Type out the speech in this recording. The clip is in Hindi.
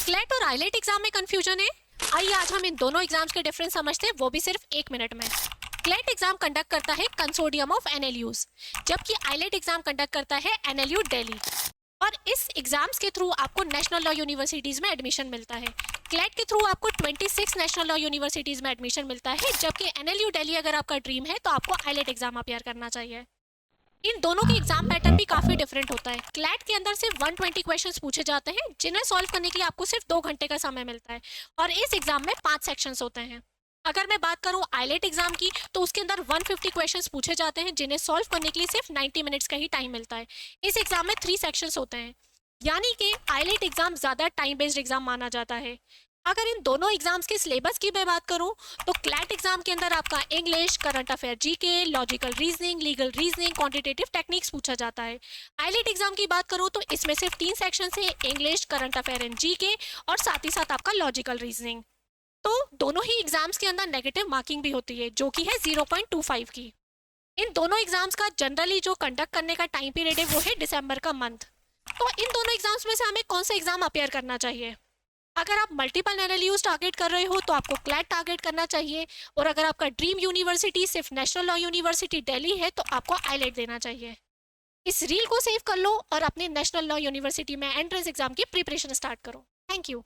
क्लेट और आईलेट एग्जाम में कंफ्यूजन है? आइए आज हम इन दोनों एग्जाम्स के डिफरेंस समझते हैं, वो भी सिर्फ 1 मिनट में। क्लेट एग्जाम कंडक्ट करता है कंसोर्टियम ऑफ एनएलयूज, जबकि आईलेट एग्जाम कंडक्ट करता है एनएलयू दिल्ली। और इस एग्जाम्स के थ्रू आपको नेशनल लॉ यूनिवर्सिटीज में एडमिशन मिलता है। क्लेट के थ्रू आपको 26 नेशनल लॉ यूनिवर्सिटीज में एडमिशन मिलता है, जबकि एनएलयू दिल्ली अगर आपका ड्रीम है तो आपको आईलेट एग्जाम अपियर करना चाहिए। इन दोनों के एग्जाम पैटर्न भी काफी डिफरेंट होता है। क्लैट के अंदर सिर्फ 120 क्वेश्चंस पूछे जाते हैं, जिन्हें सॉल्व करने के लिए आपको सिर्फ 2 घंटे का समय मिलता है। और इस एग्जाम में 5 सेक्शंस होते हैं। अगर मैं बात करूं आईलेट एग्जाम की, तो उसके अंदर 150 क्वेश्चंस पूछे जाते हैं, जिन्हें सॉल्व करने के लिए सिर्फ 90 मिनट्स का ही टाइम मिलता है। इस एग्जाम में 3 सेक्शंस होते हैं, यानी कि आईलेट एग्जाम ज्यादा टाइम बेस्ड एग्जाम माना जाता है। अगर इन दोनों एग्जाम्स के सिलेबस की मैं बात करूं, तो क्लैट एग्जाम के अंदर आपका English, current affair GK, logical reasoning, legal reasoning, quantitative techniques पूछा जाता है। आईलेट एग्जाम की बात करूं तो इसमें सिर्फ 3 सेक्शन है, English, current affair and GK, और साथ ही साथ आपका लॉजिकल रीजनिंग। तो दोनों ही एग्जाम्स के अंदर नेगेटिव मार्किंग भी होती है, जो कि है 0.25 की। इन दोनों एग्जाम्स का जनरली जो कंडक्ट करने का टाइम पीरियड है वो है दिसंबर का मंथ। तो इन दोनों एग्जाम्स में से हमें कौन सा एग्जाम अपेयर करना चाहिए? अगर आप मल्टीपल एनएलयूज टारगेट कर रहे हो तो आपको क्लैट टारगेट करना चाहिए, और अगर आपका ड्रीम यूनिवर्सिटी सिर्फ नेशनल लॉ यूनिवर्सिटी दिल्ली है तो आपको आईलेट देना चाहिए। इस रील को सेव कर लो और अपने नेशनल लॉ यूनिवर्सिटी में एंट्रेंस एग्जाम की प्रिपरेशन स्टार्ट करो। Thank you.